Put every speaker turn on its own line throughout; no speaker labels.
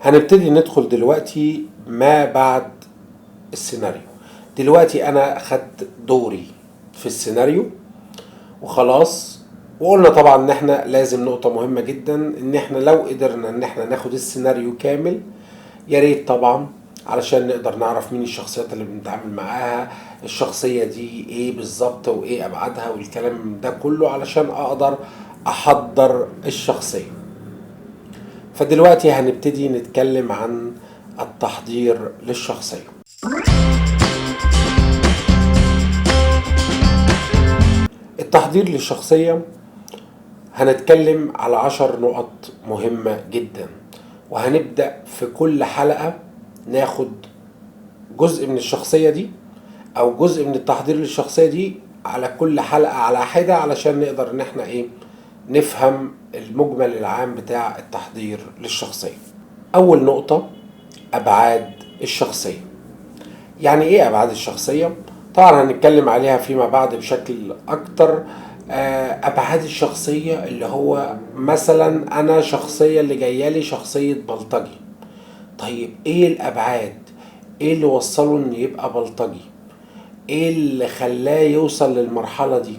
هنبتدي ندخل دلوقتي ما بعد السيناريو. دلوقتي انا خدت دوري في السيناريو وخلاص، وقلنا طبعا ان احنا لازم نقطة مهمة جدا ان احنا لو قدرنا ان احنا ناخد السيناريو كامل يا ريت طبعا، علشان نقدر نعرف مين الشخصيات اللي بنتعامل معاها، الشخصية دي ايه بالظبط وايه ابعادها والكلام ده كله علشان اقدر احضر الشخصية. فدلوقتي هنبتدي نتكلم عن التحضير للشخصية. التحضير للشخصية هنتكلم على 10 نقط مهمة جدا، وهنبدأ في كل حلقة ناخد جزء من الشخصية دي أو جزء من التحضير للشخصية دي على كل حلقة على حدة، علشان نقدر إن احنا نفهم المجمل العام بتاع التحضير للشخصية. أول نقطة، أبعاد الشخصية. يعني إيه أبعاد الشخصية؟ طبعا هنتكلم عليها فيما بعد بشكل أكتر. أبعاد الشخصية اللي هو مثلا أنا شخصية اللي جايالي شخصية بلطجي. طيب إيه الأبعاد؟ إيه اللي وصله إن يبقى بلطجي؟ إيه اللي خلاه يوصل للمرحلة دي؟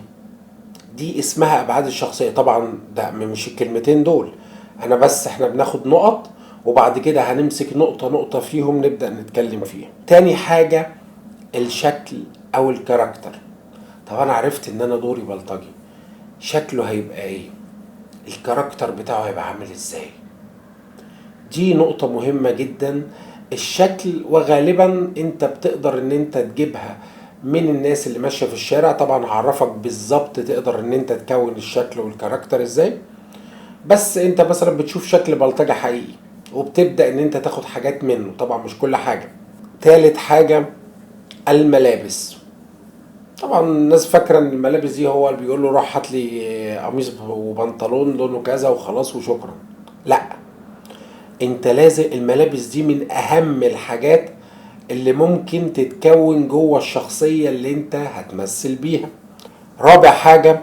دي اسمها أبعاد الشخصية. طبعا ده مش الكلمتين دول، أنا بس إحنا بناخد نقط وبعد كده هنمسك نقطة نقطة فيهم نبدأ نتكلم فيها. تاني حاجة، الشكل أو الكاركتر. طب أنا عرفت إن أنا دوري بلطجي، شكله هيبقى إيه؟ الكاركتر بتاعه هيبقى عامل إزاي؟ دي نقطة مهمة جدا. الشكل وغالبا انت بتقدر ان انت تجيبها من الناس اللي ماشية في الشارع. طبعا هعرفك بالظبط تقدر ان انت تكون الشكل والكاركتر ازاي، بس انت مثلا بتشوف شكل بلطجة حقيقي وبتبدأ ان انت تاخد حاجات منه، طبعا مش كل حاجة. تالت حاجة، الملابس. طبعا الناس فاكرة ان الملابس دي هو اللي بيقول له روح هات لي قميص وبنطلون لونه كذا وخلاص وشكرا. لا، انت لازم الملابس دي من اهم الحاجات اللي ممكن تتكون جوه الشخصية اللي انت هتمثل بيها. رابع حاجة،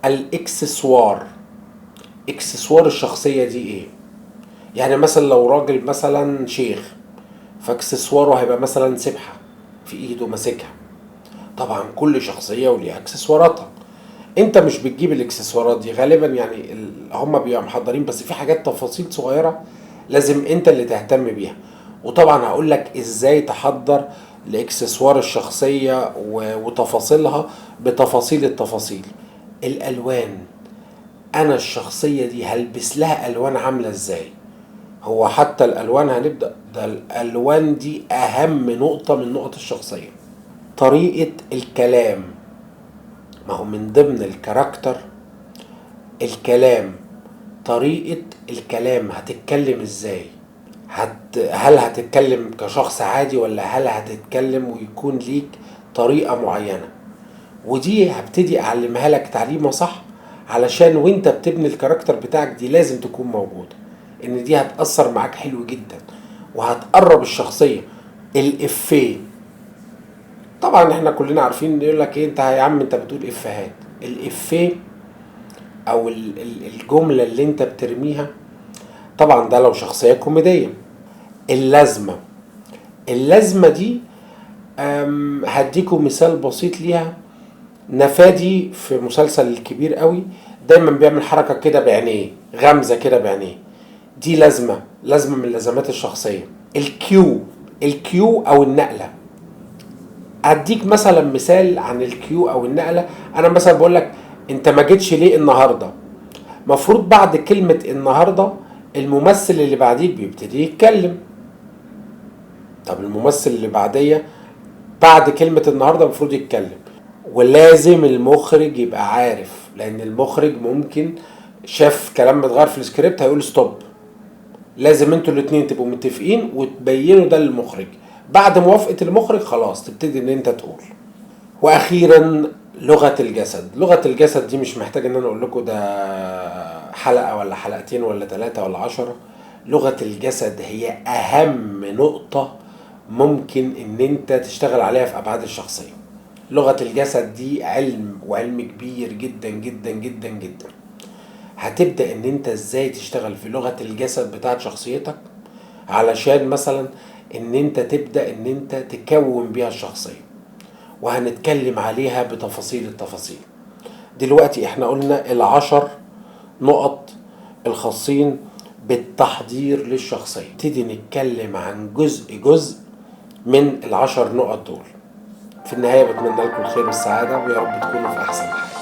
الاكسسوار. اكسسوار الشخصية دي ايه؟ يعني مثلا لو راجل مثلا شيخ، فاكسسواره هيبقى مثلا سبحة في ايده ماسكها. طبعا كل شخصية وليها اكسسواراتها. انت مش بتجيب الاكسسوارات دي غالبا، يعني هم بيبقوا محضرين، بس في حاجات تفاصيل صغيرة لازم انت اللي تهتم بيها. وطبعا هقول لك ازاي تحضر لاكسسوار الشخصية وتفاصيلها بتفاصيل التفاصيل. الالوان، انا الشخصية دي هلبس لها الوان عاملة ازاي؟ هو حتى الالوان هنبدأ ده الالوان دي اهم نقطة من نقط الشخصية. طريقة الكلام، ما هو من ضمن الكاركتر الكلام. طريقة الكلام، هتتكلم ازاي؟ هل هتتكلم كشخص عادي ولا هل هتتكلم ويكون ليك طريقة معينة؟ ودي هبتدي اعلمها لك تعليمة صح، علشان وانت بتبني الكاركتر بتاعك دي لازم تكون موجودة، ان دي هتأثر معاك حلو جدا وهتقرب الشخصية. الافيه، طبعا احنا كلنا عارفين يقول لك ايه انت يا عم انت بتقول افيهات. الافيه او الجملة اللي انت بترميها، طبعا ده لو شخصية كوميدية. اللازمة، اللازمة دي هديكم مثال بسيط ليها. نفادي في مسلسل الكبير قوي دايما بيعمل حركة كده بعينيه، غمزة كده بعينيه، دي لازمة، لازمة من لازمات الشخصية. الكيو، الكيو او النقلة. اديك مثلا مثال عن الكيو او النقلة. انا مثلا بقول لك انت ما جيتش ليه النهارده، مفروض بعد كلمة النهارده الممثل اللي بعديك بيبتدي يتكلم. طب الممثل اللي بعديه بعد كلمة النهارده المفروض يتكلم، ولازم المخرج يبقى عارف، لان المخرج ممكن شاف كلام متغير في السكريبت هيقول ستوب. لازم انتوا الاتنين تبقوا متفقين وتبينوا ده للمخرج، بعد موافقة المخرج خلاص تبتدي ان انت تقول. واخيرا لغة الجسد. لغة الجسد دي مش محتاج ان انا اقول لكم ده حلقة ولا حلقتين ولا 3 ولا 10. لغة الجسد هي اهم نقطة ممكن ان انت تشتغل عليها في ابعاد الشخصية. لغة الجسد دي علم، وعلم كبير جدا جدا جدا جدا. هتبدأ ان انت ازاي تشتغل في لغة الجسد بتاعت شخصيتك، علشان مثلا ان انت تبدأ ان انت تكون بيها الشخصية، وهنتكلم عليها بتفاصيل التفاصيل. دلوقتي احنا قلنا ال10 نقط الخاصين بالتحضير للشخصية. نبتدي نتكلم عن جزء من ال10 نقط دول. في النهاية بتمنى لكم الخير والسعادة، ويا رب تكونوا في أحسن حال.